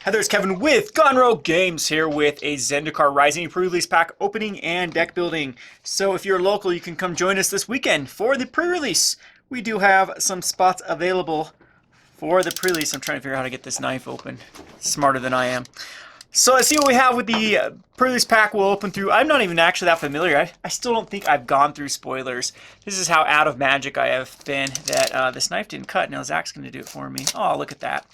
Hi, there's Kevin with Gunrow Games here with a Zendikar Rising pre-release pack opening and deck building. So if you're local, you can come join us this weekend for the pre-release. We do have some spots available for the pre-release. I'm trying to figure out how to get this knife open. Smarter than I am. So let's see what we have with the pre-release pack we'll open through. I'm not even actually that familiar. I still don't think I've gone through spoilers. This is how out of magic I have been that this knife didn't cut. Now Zach's going to do it for me. Oh, look at that.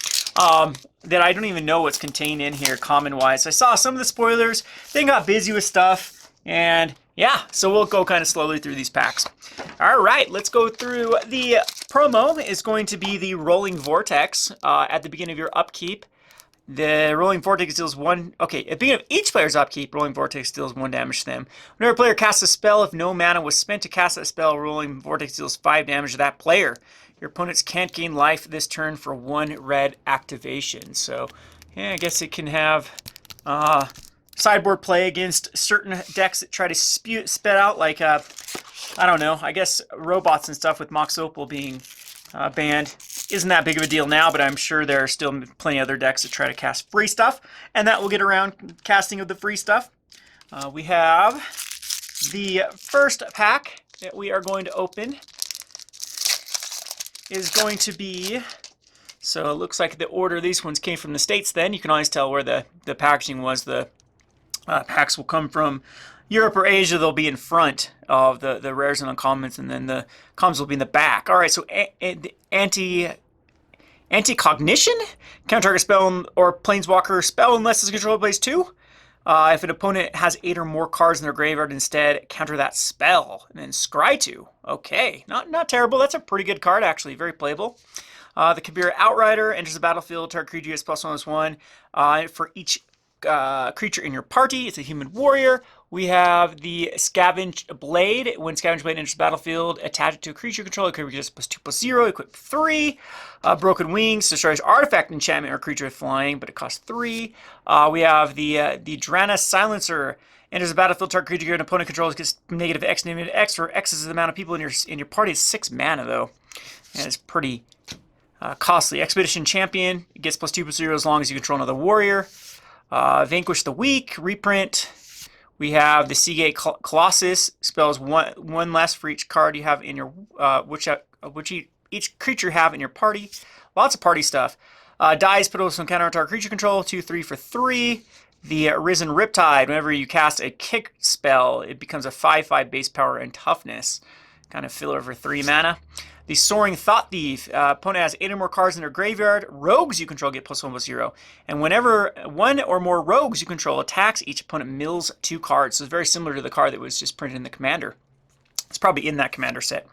That I don't even know what's contained in here common-wise. So I saw some of the spoilers, then got busy with stuff, and yeah, so we'll go kind of slowly through these packs. All right, let's go through. The promo is going to be the Rolling Vortex at the beginning of your upkeep. The Rolling Vortex deals one... Okay, at the beginning of each player's upkeep, Rolling Vortex deals 1 damage to them. Whenever a player casts a spell, if no mana was spent to cast that spell, Rolling Vortex deals 5 damage to that player. Your opponents can't gain life this turn for 1 red activation. So, yeah, I guess it can have sideboard play against certain decks that try to spit out, like, I don't know, I guess robots and stuff with Mox Opal being banned. Isn't that big of a deal now, but I'm sure there are still plenty of other decks that try to cast free stuff, and that will get around casting of the free stuff. We have the first pack that we are going to open is going to be, so it looks like the order these ones came from the States then. You can always tell where the packaging was. The packs will come from Europe or Asia. They'll be in front of the rares and uncommons, and then the commons will be in the back. All right, so anti-cognition? Counter target spell or planeswalker spell unless its controller plays 2. If an opponent has 8 or more cards in their graveyard, instead counter that spell. And then scry 2. Okay, not terrible. That's a pretty good card, actually. Very playable. The Kabir Outrider enters the battlefield. Target creature gets +1/+1. For each creature in your party, it's a human warrior. We have the Scavenge Blade. When Scavenge Blade enters the battlefield, attach it to a creature controller. Creature gets +2/+0, equip 3. Broken Wings destroys artifact, enchantment, or creature with flying, but it costs 3. We have the Drana Silencer. Enters the battlefield, target creature your opponent controls gets -X, for X is the amount of people in your party. Is 6 mana though, and it's pretty costly. Expedition Champion gets +2/+0 as long as you control another warrior. Vanquish the Weak, reprint. We have the Seagate Colossus, spells one less for each card you have in your each creature you have in your party. Lots of party stuff. Dies, put some counter on target creature control, 2/3 for 3. The Risen Riptide, whenever you cast a kick spell, it becomes a 5/5 base power and toughness. Kind of filler for 3 mana. The Soaring Thought Thief. Opponent has 8 or more cards in their graveyard. Rogues you control get +1/+0. And whenever 1 or more rogues you control attacks, each opponent mills 2 cards. So it's very similar to the card that was just printed in the Commander. It's probably in that Commander set.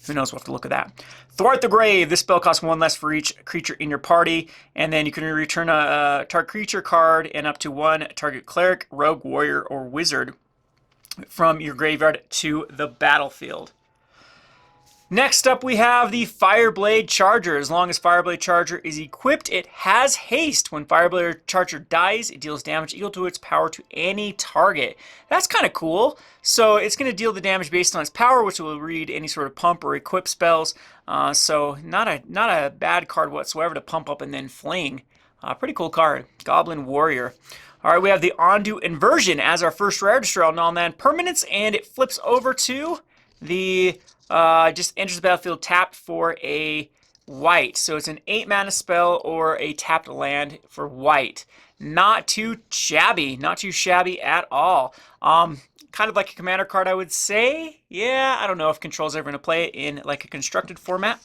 Who knows? We'll have to look at that. Thwart the Grave. This spell costs 1 less for each creature in your party. And then you can return a target creature card and up to 1 target cleric, rogue, warrior, or wizard from your graveyard to the battlefield. Next up, we have the Fireblade Charger. As long as Fireblade Charger is equipped, it has haste. When Fireblade Charger dies, it deals damage equal to its power to any target. That's kind of cool. So it's going to deal the damage based on its power, which will read any sort of pump or equip spells. So not a bad card whatsoever to pump up and then fling. Pretty cool card. Goblin Warrior. All right, we have the Ondu Inversion as our first rare. Destroy all non-land permanents, and it flips over to the... just enters the battlefield tapped for a white. So it's an 8 mana spell or a tapped land for white. Not too shabby. Not too shabby at all. Kind of like a commander card, I would say. Yeah, I don't know if Control's ever going to play it in like a constructed format.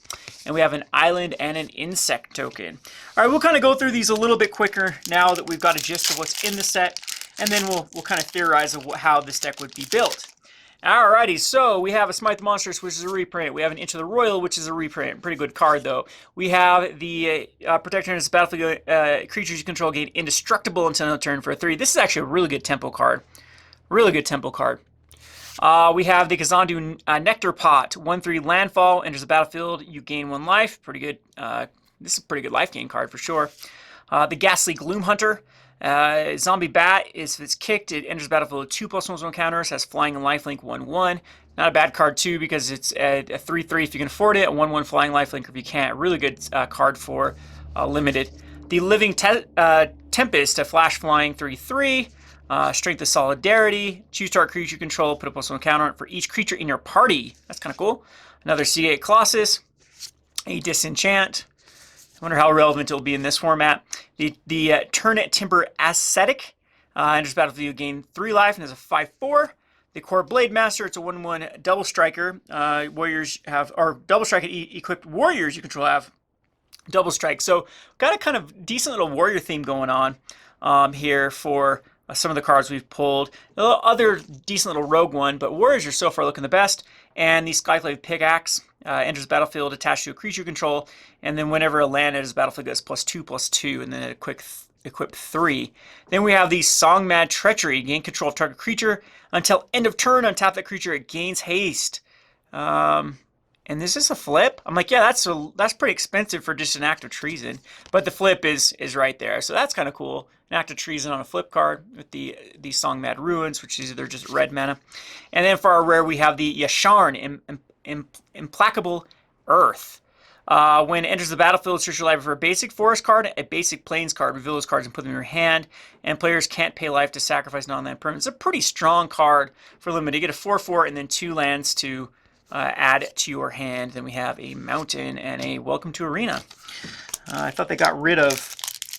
And we have an island and an insect token. All right, we'll kind of go through these a little bit quicker now that we've got a gist of what's in the set. And then we'll kind of theorize of how this deck would be built. Alrighty, so we have a Smite the Monstrous, which is a reprint. We have an Into the Royal, which is a reprint. Pretty good card, though. We have the Protector in this battlefield. Creatures you control gain indestructible until end of turn for a 3. This is actually a really good tempo card. Really good tempo card. We have the Kazandu Nectar Pot. 1/3 landfall, enters the battlefield. You gain 1 life. Pretty good. This is a pretty good life gain card for sure. The Ghastly Gloom Hunter. Zombie Bat, if it's kicked, it enters the battlefield with 2+1/+1 counters, has flying and lifelink 1/1. Not a bad card too because it's a 3/3 if you can afford it, a 1/1 flying lifelink if you can't. Really good card for limited. The Living Tempest, a flash flying 3/3. Strength of Solidarity. Choose target creature you control. Put a +1 counter on it for each creature in your party. That's kind of cool. Another Seagate Colossus. A Disenchant. I wonder how relevant it will be in this format. The Turnit Timber Ascetic. Enters the battlefield, you gain 3 life and is a 5/4. The Core Blade Master, it's a 1/1 double striker. Warriors have, or double strike equipped warriors you control have double strike. So got a kind of decent little warrior theme going on here for some of the cards we've pulled. A little other decent little rogue one, but warriors are so far looking the best. And the Skyclave Pickaxe enters the battlefield attached to a creature you control, and then whenever a land enters the battlefield, it gets +2/+2, and then a quick equip 3. Then we have the Song Mad Treachery. Gain control of target creature until end of turn. Untap that creature, it gains haste. And this is a flip. I'm like, yeah, that's pretty expensive for just an act of treason. But the flip is right there, so that's kind of cool. An act of treason on a flip card with the Song Mad Ruins, which is either just red mana. And then for our rare, we have the Yasharn, Implacable Earth. When it enters the battlefield, search your library for a basic forest card, a basic plains card, reveal those cards and put them in your hand, and players can't pay life to sacrifice non-land permanents. It's a pretty strong card for limited. You get a 4/4 and then 2 lands to add to your hand. Then we have a mountain and a Welcome to Arena. I thought they got rid of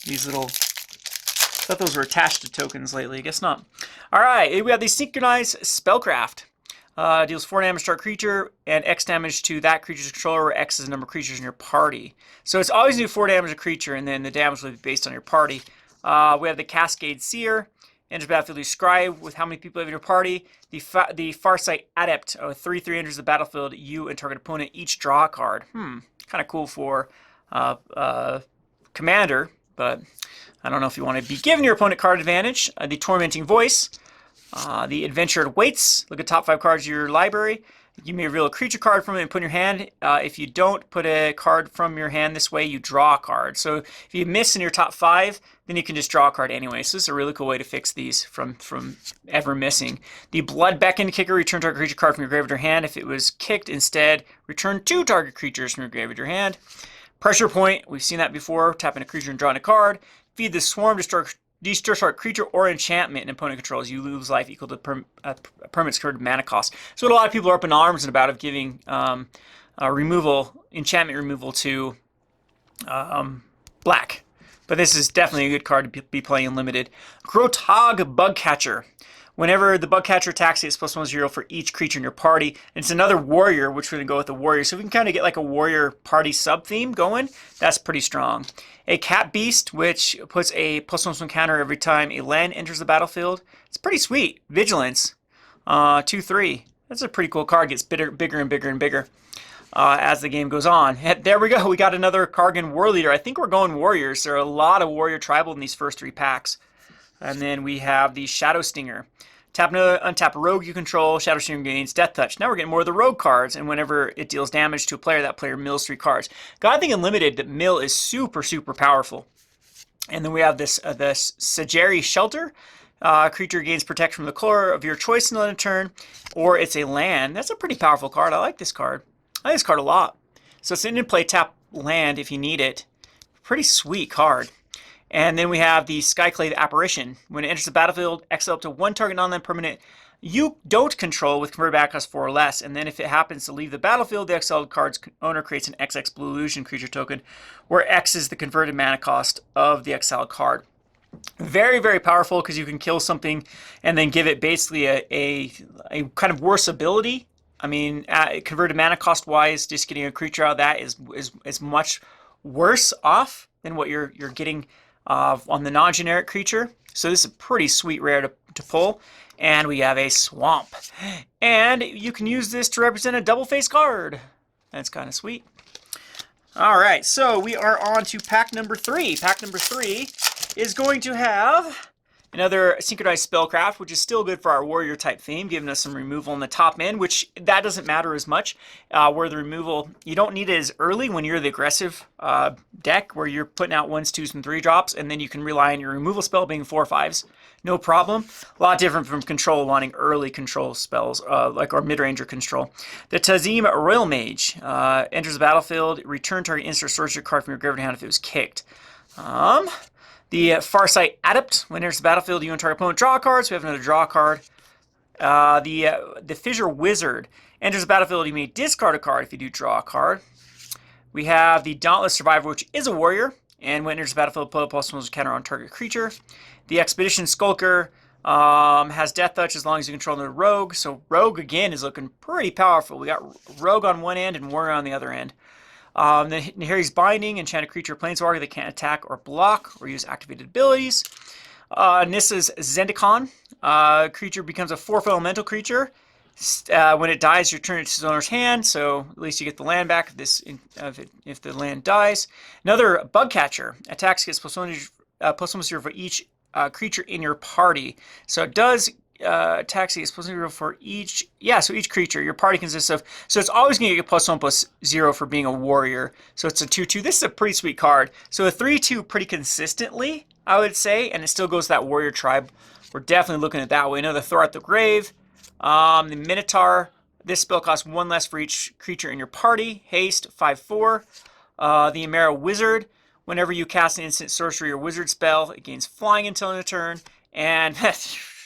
these little... I thought those were attached to tokens lately. I guess not. Alright, we have the Synchronized Spellcraft. Deals 4 damage to our creature and X damage to that creature's controller, where X is the number of creatures in your party. So it's always do 4 damage to a creature, and then the damage will be based on your party. We have the Cascade Seer. Enters battlefield, you scribe with how many people have in your party. The Farsight Adept, 3/3 enters the battlefield. You and target opponent each draw a card. Kind of cool for Commander, but I don't know if you want to be giving your opponent card advantage. The Tormenting Voice. The Adventure Waits. Look at top 5 cards of your library. You may reveal a creature card from it and put in your hand. If you don't put a card from your hand this way, you draw a card. So if you miss in your top 5, then you can just draw a card anyway. So this is a really cool way to fix these from ever missing. The Blood Beckon Kicker. Return target creature card from your grave to your hand. If it was kicked instead, return 2 target creatures from your grave to your hand. Pressure Point. We've seen that before. Tapping a creature and drawing a card. Feed the Swarm. Destroy target creature or enchantment and opponent controls. You lose life equal to permanent's current mana cost. So what a lot of people are up in arms about of giving enchantment removal to black. But this is definitely a good card to be playing in limited. Grotog Bugcatcher. Whenever the Bugcatcher attacks, it's +1/+0 for each creature in your party. And it's another warrior, which we're going to go with the warrior. So we can kind of get like a warrior party sub-theme going. That's pretty strong. A Cat Beast, which puts a +1/+1 counter every time a land enters the battlefield. It's pretty sweet. Vigilance, 2/3. That's a pretty cool card. Gets bigger and bigger and bigger as the game goes on. And there we go. We got another Kargan War Leader. I think we're going warriors. There are a lot of warrior tribal in these first 3 packs. And then we have the Shadow Stinger. Tap another untap rogue you control. Shadow Stinger gains Death Touch. Now we're getting more of the rogue cards, and whenever it deals damage to a player, that player mills 3 cards. Got thing in limited that mill is super powerful. And then we have this Sageri Shelter. Creature gains protection from the color of your choice in a turn, or it's a land. That's a pretty powerful card. I like this card. I like this card a lot. So it's in play, tap land if you need it. Pretty sweet card. And then we have the Skyclave Apparition. When it enters the battlefield, exile up to 1 target non-land permanent you don't control with converted mana cost 4 or less. And then if it happens to leave the battlefield, the exiled card's owner creates an XX Blue Illusion creature token, where X is the converted mana cost of the exiled card. Very powerful, because you can kill something and then give it basically a kind of worse ability. I mean, converted mana cost wise, just getting a creature out of that is much worse off than what you're getting on the non-generic creature. So this is a pretty sweet rare to pull. And we have a Swamp. And you can use this to represent a double-face card. That's kind of sweet. All right, so we are on to pack number 3. Pack number 3 is going to have another Synchronized Spellcraft, which is still good for our warrior type theme, giving us some removal in the top end, which that doesn't matter as much. Where the removal, you don't need it as early when you're the aggressive deck, where you're putting out 1s, 2s, and 3 drops, and then you can rely on your removal spell being 4 or 5s. No problem. A lot different from control, wanting early control spells, like our mid-ranger control. The Tazim Royal Mage enters the battlefield. Return target instant sorcery card from your graveyard hand if it was kicked. The Farsight Adept. When it enters the battlefield, you and target opponent draw a card, so we have another draw card. The Fissure Wizard. Enters the battlefield, you may discard a card if you do draw a card. We have the Dauntless Survivor, which is a warrior, and when it enters the battlefield, put a +1 counter on target creature. The Expedition Skulker has Death Touch as long as you control the Rogue, so Rogue again is looking pretty powerful. We got Rogue on one end and Warrior on the other end. Then Nahiri's Binding, enchant a creature Planeswalker that can't attack or block or use activated abilities. Nissa's Zendikar. Creature becomes a 4th elemental creature. When it dies, you return it to its owner's hand, so at least you get the land back if the land dies. Another Bug Catcher. Attacks gets +1/+1 for each creature in your party. So it does attacks gets +1/+0 for each. Yeah, so each creature your party consists of. So it's always going to get +1/+0 for being a warrior. So it's a 2/2. This is a pretty sweet card. So a 3/2 pretty consistently, I would say, and it still goes to that warrior tribe. We're definitely looking at that way. Another Thor at the Grave. The Minotaur. This spell costs 1 less for each creature in your party. Haste, 5/4. The Emera Wizard. Whenever you cast an instant sorcery or wizard spell, it gains flying until end of turn. And,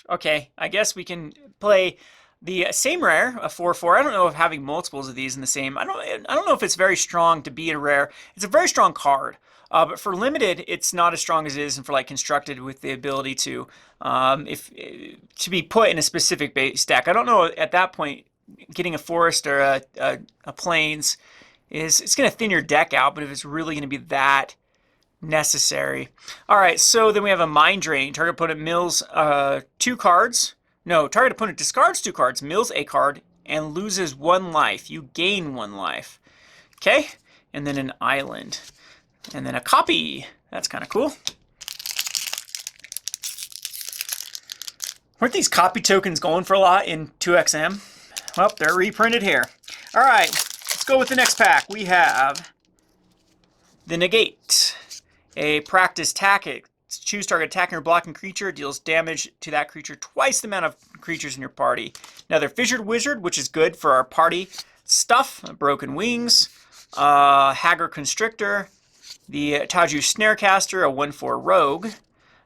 okay, I guess we can play the same rare, a 4/4. I don't know if having multiples of these in the same. I don't know if it's very strong to be a rare. It's a very strong card. But for limited, it's not as strong as it is, and for like constructed with the ability to to be put in a specific base deck. I don't know at that point getting a forest or a plains it's going to thin your deck out, but if it's really going to be that necessary. All right, so then we have a Mind Drain. Target opponent mills 2 cards. No, target opponent discards 2 cards, mills a card, and loses 1 life. You gain 1 life. Okay, and then an island. And then a copy. That's kind of cool. Weren't these copy tokens going for a lot in 2XM? Well, they're reprinted here. All right, let's go with the next pack. We have the Negate. A practice tactic. Choose target attacking or blocking creature. Deals damage to that creature twice the amount of creatures in your party. Another Fissured Wizard, which is good for our party stuff. Broken Wings. Haggard Constrictor. The Tauju Snarecaster, a 1/4 rogue.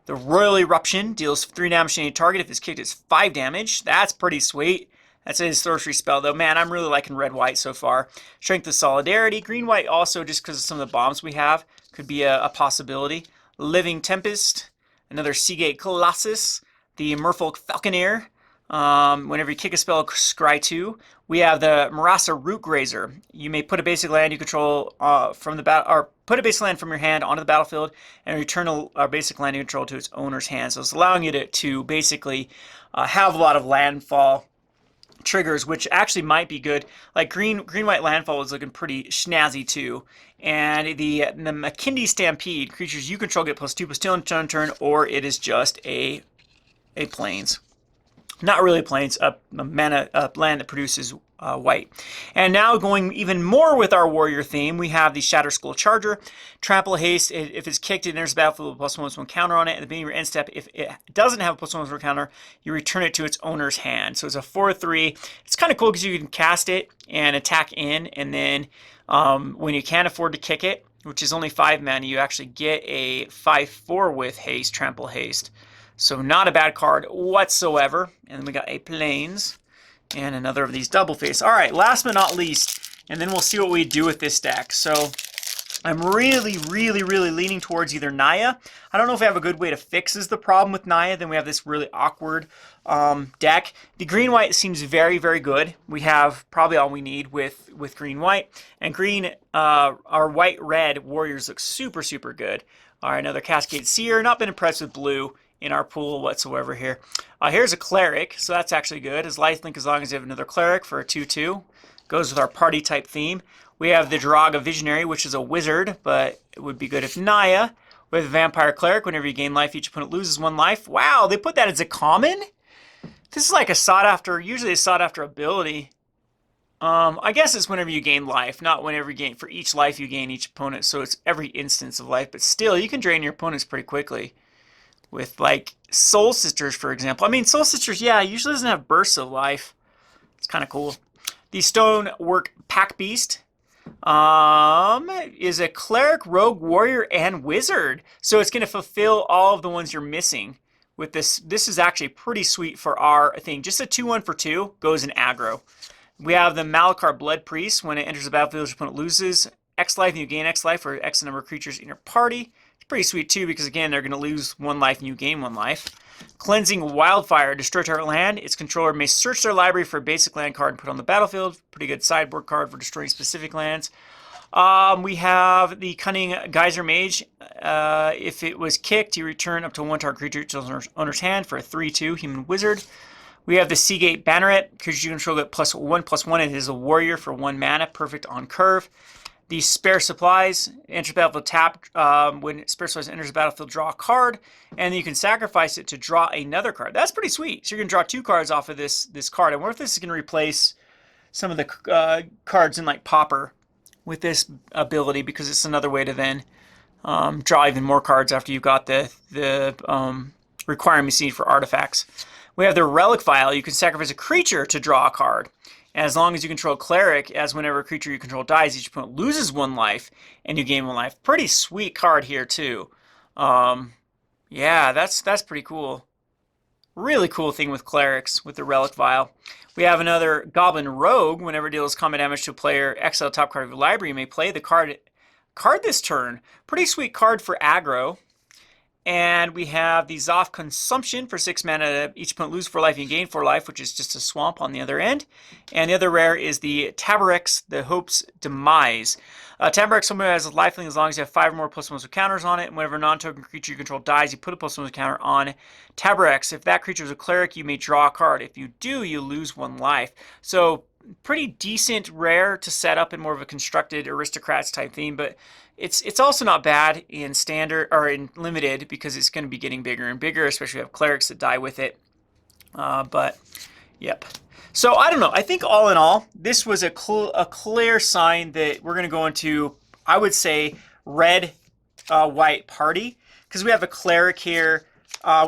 The Royal Eruption deals 3 damage to any target. If it's kicked, it's 5 damage. That's pretty sweet. That's his sorcery spell, though. Man, I'm really liking red-white so far. Strength of Solidarity. Green-white also, just because of some of the bombs we have, could be a possibility. Living Tempest. Another Seagate Colossus. The Merfolk Falconeer. Whenever you kick a spell, scry 2. We have the Marasa Rootgrazer. You may put a basic land you control from the battle, or put a basic land from your hand onto the battlefield, and return a basic land you control to its owner's hand. So it's allowing you to basically have a lot of landfall triggers, which actually might be good. Like green-white landfall is looking pretty snazzy too. And the McKindy Stampede, creatures you control get +2/+2 on turn, or it is just a plains. Not really plains, a land that produces white. And now going even more with our warrior theme, we have the Shatter Skull Charger. Trample Haste. If it's kicked, it enters the battlefield with +1/+1 counter on it. At the beginning of your end step, if it doesn't have a +1/+1 counter, you return it to its owner's hand. So it's a 4/3. It's kind of cool because you can cast it and attack in, and then when you can't afford to kick it, which is only 5 mana, you actually get a 5/4 with haste, Trample Haste. So not a bad card whatsoever. And then we got a Plains and another of these double face. All right, last but not least, and then we'll see what we do with this deck. So I'm really leaning towards either Naya. I don't know if I have a good way to fix the problem with Naya. Then we have this really awkward deck. The green-white seems very good. We have probably all we need with green-white. And green, our white-red warriors look super good. All right, another Cascade Seer. Not been impressed with blue in our pool whatsoever here. Here's a Cleric, so that's actually good. His lifelink, as long as you have another Cleric for a 2/2. Goes with our party type theme. We have the Draga Visionary, which is a wizard, but it would be good if Naya. With Vampire Cleric, whenever you gain life, each opponent loses 1 life. Wow, they put that as a common? This is like a sought after, usually a sought after ability. I guess it's whenever you gain life, not whenever you gain, for each life you gain each opponent, so it's every instance of life, but still, you can drain your opponents pretty quickly. With like Soul Sisters, for example. I mean, Soul Sisters, yeah, usually doesn't have bursts of life. It's kind of cool. The Stonework Pack Beast. Is a cleric, rogue, warrior, and wizard. So it's going to fulfill all of the ones you're missing with this. This is actually pretty sweet for our thing. Just a 2/1 for 2 goes in aggro. We have the Malakar Blood Priest. When it enters the battlefield, your opponent loses X life and you gain X life for X number of creatures in your party. It's pretty sweet too because again, they're going to lose 1 life and you gain 1 life. Cleansing Wildfire. Destroy target land. Its controller may search their library for a basic land card and put on the battlefield. Pretty good sideboard card for destroying specific lands. We have the Cunning Geyser Mage. If it was kicked, you return up to 1 target creature to its owner's hand for a 3/2 Human Wizard. We have the Seagate Banneret. Creatures you control get +1/+1. It is a warrior for 1 mana. Perfect on curve. The Spare Supplies. Enters the battlefield tapped. When Spare Supplies enters the battlefield, draw a card. And then you can sacrifice it to draw another card. That's pretty sweet. So you're going to draw 2 cards off of this card. I wonder if this is going to replace some of the cards in like Pauper with this ability, because it's another way to then draw even more cards after you've got the requirements you need for artifacts. We have the Relic Vial. You can sacrifice a creature to draw a card. And as long as you control Cleric, as whenever a creature you control dies, each opponent loses 1 life and you gain 1 life. Pretty sweet card here too. Yeah, that's pretty cool. Really cool thing with Clerics with the Relic Vial. We have another Goblin Rogue. Whenever it deals combat damage to a player, exile top card of your library. You may play the card this turn. Pretty sweet card for aggro. And we have the Zoth Consumption for 6 mana. Each opponent loses 4 life and you gain 4 life, which is just a swamp on the other end. And the other rare is the Tabarex, the Hope's Demise. Tabarex someone has a lifelink as long as you have 5 or more +1s with counters on it. And whenever a non-token creature you control dies, you put a +1 counter on Tabarex. If that creature is a cleric, you may draw a card. If you do, you lose 1 life. So pretty decent rare to set up in more of a constructed aristocrats type theme, but it's also not bad in standard or in limited because it's going to be getting bigger and bigger, especially if you have clerics that die with it. But yep. So I don't know. I think all in all, this was a clear sign that we're going to go into, I would say, red white party, because we have a cleric here.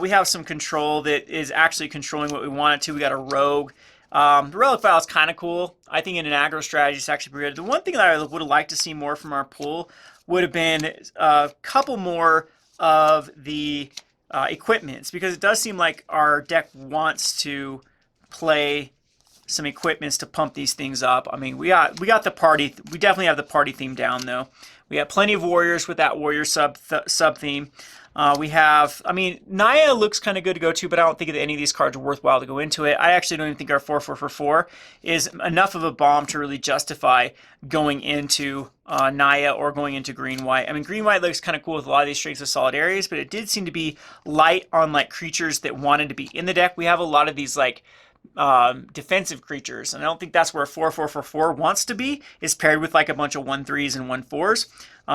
We have some control that is actually controlling what we want it to. We got a rogue. The Relic Vial is kind of cool. I think in an aggro strategy, it's actually pretty good. The one thing that I would have liked to see more from our pool would have been a couple more of the equipments, because it does seem like our deck wants to play some equipments to pump these things up. I mean, we got the party. We definitely have the party theme down though. We have plenty of warriors with that warrior sub theme. We have, I mean, Naya looks kind of good to go to, but I don't think that any of these cards are worthwhile to go into it. I actually don't even think our 4/4/4 is enough of a bomb to really justify going into Naya or going into green-white. I mean, green-white looks kind of cool with a lot of these strengths of solid areas, but it did seem to be light on like creatures that wanted to be in the deck. We have a lot of these like defensive creatures, and I don't think that's where 4/4/4 wants to be, is paired with like a bunch of 1/3s and 1/4s.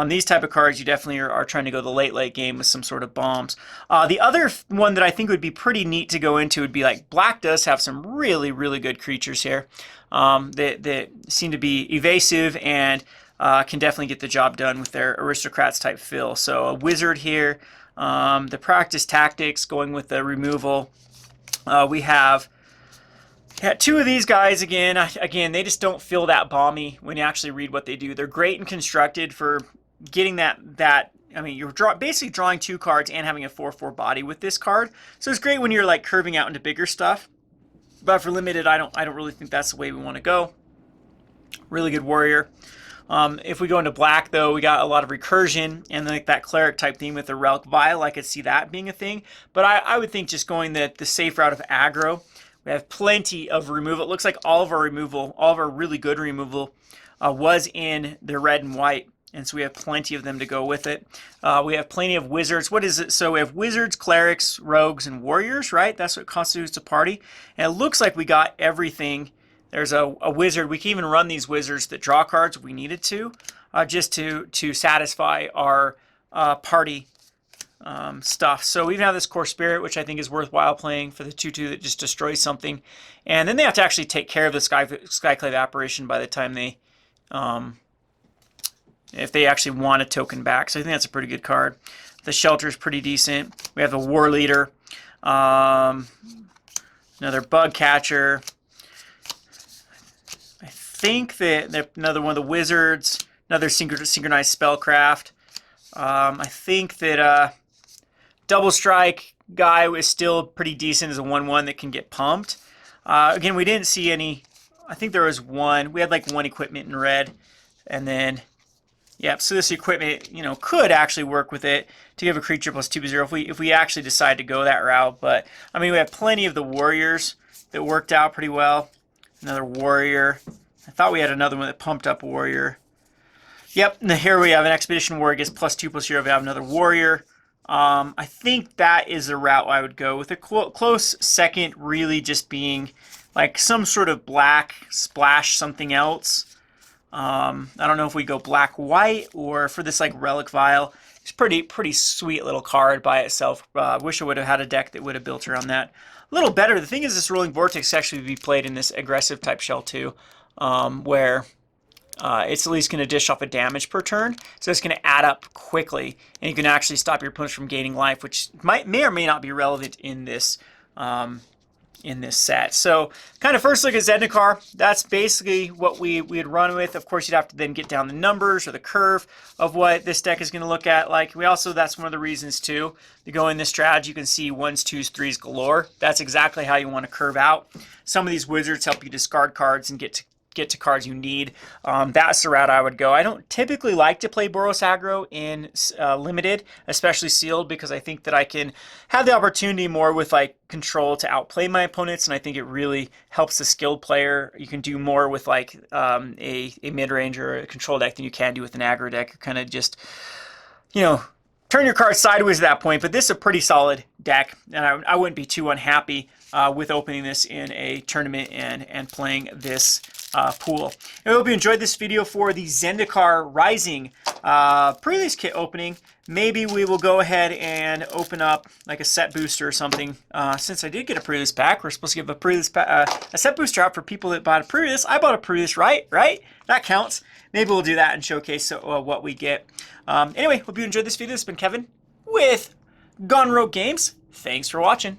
These type of cards you definitely are trying to go the late game with some sort of bombs. The other one that I think would be pretty neat to go into would be like black does have some really good creatures here that seem to be evasive and can definitely get the job done with their aristocrats type fill. So a wizard here, the practice tactics going with the removal. We have 2 of these guys again. They just don't feel that bomby when you actually read what they do. They're great and constructed for getting that. I mean, you're basically drawing 2 cards and having a 4/4 body with this card. So it's great when you're like curving out into bigger stuff. But for limited, I don't really think that's the way we want to go. Really good warrior. If we go into black, though, we got a lot of recursion and like that cleric type theme with the Relic Vial. I could see that being a thing. But I would think just going the safe route of aggro. We have plenty of removal. It looks like all of our removal, all of our really good removal was in the red and white. And so we have plenty of them to go with it. We have plenty of wizards. What is it? So we have wizards, clerics, rogues, and warriors, right? That's what constitutes a party. And it looks like we got everything. There's a wizard. We can even run these wizards that draw cards if we needed to, just to satisfy our party stuff. So we even have this Core Spirit, which I think is worthwhile playing for the 2/2 that just destroys something. And then they have to actually take care of the Skyclave Apparition by the time they, if they actually want a token back. So I think that's a pretty good card. The Shelter is pretty decent. We have the War Leader, another Bug Catcher. I think that another one of the wizards, another synchronized spellcraft. I think that double strike guy is still pretty decent as a 1/1 that can get pumped. Again, we didn't see any. I think there was one. We had like one equipment in red, and then yep. So this equipment, could actually work with it to give a creature +2/0 if we actually decide to go that route. But I mean, we have plenty of the warriors that worked out pretty well. Another warrior. I thought we had another one that pumped up warrior. Yep. And here we have an expedition warrior gets +2/0. We have another warrior. I think that is the route I would go with. A close second really just being like some sort of black splash something else. I don't know if we go black-white or for this like Relic Vial. It's pretty sweet little card by itself. Wish I would have had a deck that would have built around that a little better. The thing is, this Rolling Vortex actually be played in this aggressive type shell too, where it's at least going to dish off a damage per turn, so it's going to add up quickly, and you can actually stop your opponents from gaining life, which may or may not be relevant in this set. So kind of first look at Zendikar. That's basically what we'd run with. Of course, you'd have to then get down the numbers or the curve of what this deck is going to look at. Like that's one of the reasons too to go in this strategy. You can see 1s, 2s, 3s galore. That's exactly how you want to curve out. Some of these wizards help you discard cards and get to cards you need. That's the route I would go. I don't typically like to play Boros aggro in limited, especially sealed, because I think that I can have the opportunity more with like control to outplay my opponents, and I think it really helps the skilled player. You can do more with like a mid-range or a control deck than you can do with an aggro deck. You're kind of just, turn your cards sideways at that point. But this is a pretty solid deck, and I wouldn't be too unhappy with opening this in a tournament and playing this pool. I hope you enjoyed this video for the Zendikar Rising pre-release kit opening. Maybe we will go ahead and open up like a set booster or something. Since I did get a pre-release pack, we're supposed to give a set booster out for people that bought a pre-release. I bought a pre-release, right? That counts. Maybe we'll do that and showcase what we get. Anyway, hope you enjoyed this video. This has been Kevin with Gone Rogue Games. Thanks for watching.